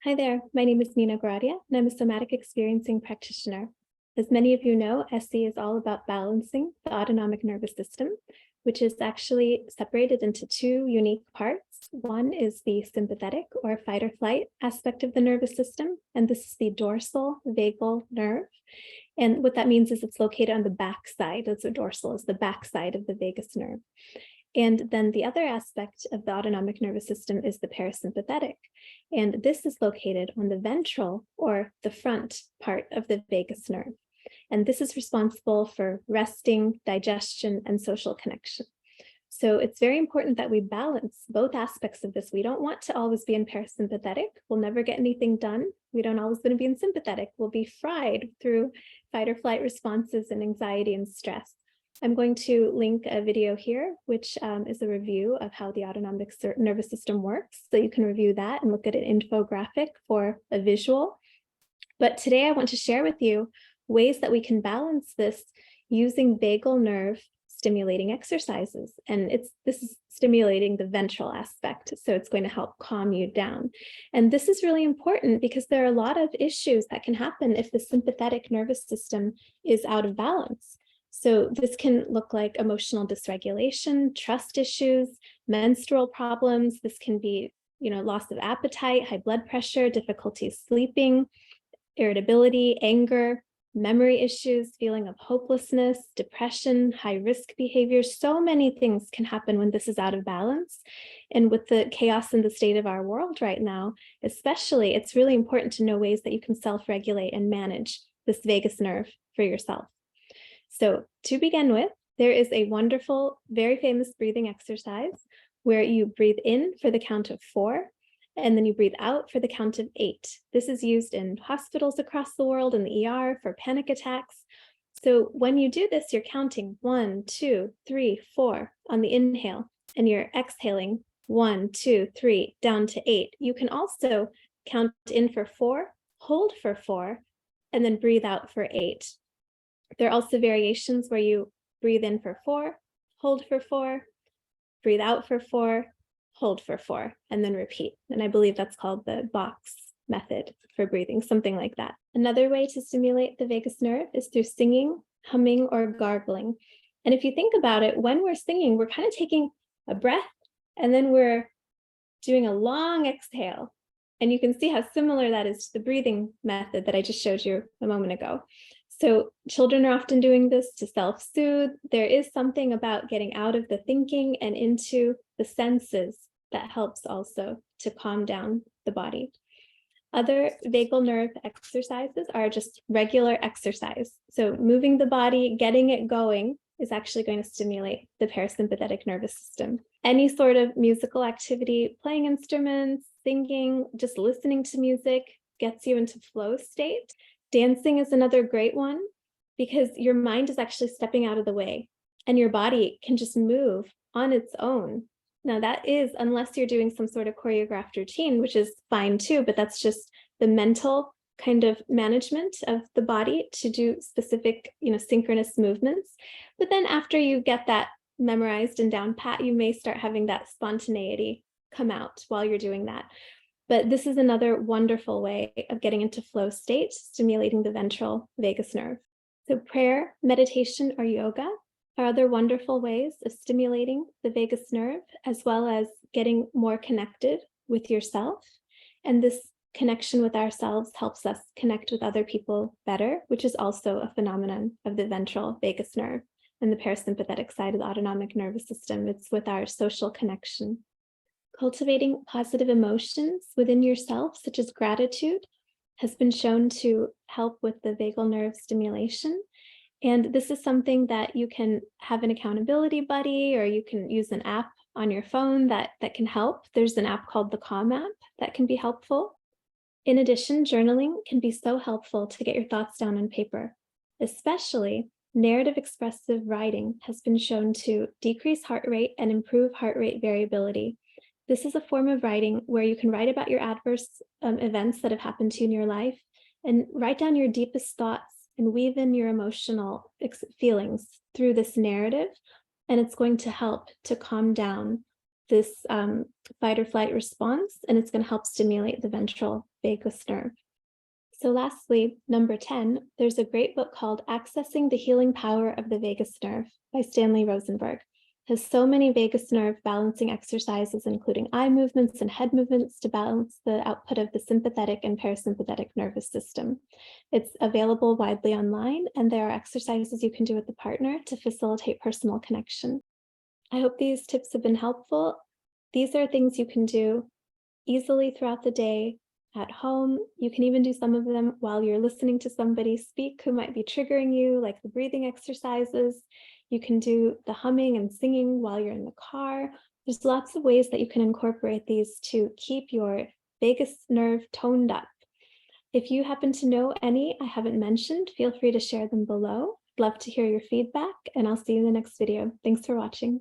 Hi there, my name is Nina Goradia, and I'm a Somatic Experiencing practitioner. As many of you know, SE is all about balancing the autonomic nervous system, which is actually separated into two unique parts. One is the sympathetic or fight or flight aspect of the nervous system, and this is the dorsal vagal nerve. And what that means is it's located on the back side. That's what dorsal is, the back side of the vagus nerve. And then the other aspect of the autonomic nervous system is the parasympathetic. And this is located on the ventral or the front part of the vagus nerve. And this is responsible for resting, digestion, and social connection. So it's very important that we balance both aspects of this. We don't want to always be in parasympathetic. We'll never get anything done. We don't always want to be in sympathetic. We'll be fried through fight or flight responses and anxiety and stress. I'm going to link a video here, which is a review of how the autonomic nervous system works. So you can review that and look at an infographic for a visual. But today I want to share with you ways that we can balance this using vagal nerve stimulating exercises. And this is stimulating the ventral aspect. So it's going to help calm you down. And this is really important because there are a lot of issues that can happen if the sympathetic nervous system is out of balance. So this can look like emotional dysregulation, trust issues, menstrual problems. This can be, loss of appetite, high blood pressure, difficulty sleeping, irritability, anger, memory issues, feeling of hopelessness, depression, high risk behaviors. So many things can happen when this is out of balance. And with the chaos in the state of our world right now, especially, it's really important to know ways that you can self-regulate and manage this vagus nerve for yourself. So to begin with, there is a wonderful, very famous breathing exercise where you breathe in for the count of 4, and then you breathe out for the count of 8. This is used in hospitals across the world, in the ER, for panic attacks. So when you do this, you're counting 1, 2, 3, 4 on the inhale, and you're exhaling 1, 2, 3, down to 8. You can also count in for 4, hold for 4, and then breathe out for 8. There are also variations where you breathe in for 4, hold for 4, breathe out for 4, hold for 4, and then repeat. And I believe that's called the box method for breathing, something like that. Another way to stimulate the vagus nerve is through singing, humming, or gargling. And if you think about it, when we're singing, we're kind of taking a breath, and then we're doing a long exhale. And you can see how similar that is to the breathing method that I just showed you a moment ago. So children are often doing this to self-soothe. There is something about getting out of the thinking and into the senses that helps also to calm down the body. Other vagal nerve exercises are just regular exercise. So moving the body, getting it going is actually going to stimulate the parasympathetic nervous system. Any sort of musical activity, playing instruments, singing, just listening to music gets you into flow state. Dancing is another great one because your mind is actually stepping out of the way and your body can just move on its own. Now that is, unless you're doing some sort of choreographed routine, which is fine too, but that's just the mental kind of management of the body to do specific, synchronous movements. But then after you get that memorized and down pat, you may start having that spontaneity come out while you're doing that. But this is another wonderful way of getting into flow state, stimulating the ventral vagus nerve. So prayer, meditation, or yoga are other wonderful ways of stimulating the vagus nerve, as well as getting more connected with yourself. And this connection with ourselves helps us connect with other people better, which is also a phenomenon of the ventral vagus nerve and the parasympathetic side of the autonomic nervous system. It's with our social connection. Cultivating positive emotions within yourself, such as gratitude, has been shown to help with the vagal nerve stimulation. And this is something that you can have an accountability buddy, or you can use an app on your phone that can help. There's an app called the Calm app that can be helpful. In addition, journaling can be so helpful to get your thoughts down on paper. Especially, narrative expressive writing has been shown to decrease heart rate and improve heart rate variability. This is a form of writing where you can write about your adverse events that have happened to you in your life and write down your deepest thoughts and weave in your emotional feelings through this narrative. And it's going to help to calm down this fight or flight response, and it's going to help stimulate the ventral vagus nerve. So lastly, number 10, there's a great book called Accessing the Healing Power of the Vagus Nerve by Stanley Rosenberg. It has so many vagus nerve balancing exercises, including eye movements and head movements to balance the output of the sympathetic and parasympathetic nervous system. It's available widely online, and there are exercises you can do with a partner to facilitate personal connection. I hope these tips have been helpful. These are things you can do easily throughout the day, at home. You can even do some of them while you're listening to somebody speak who might be triggering you, like the breathing exercises. You can do the humming and singing while you're in the car. There's lots of ways that you can incorporate these to keep your vagus nerve toned up. If you happen to know any I haven't mentioned, feel free to share them below. I'd love to hear your feedback, and I'll see you in the next video. Thanks for watching.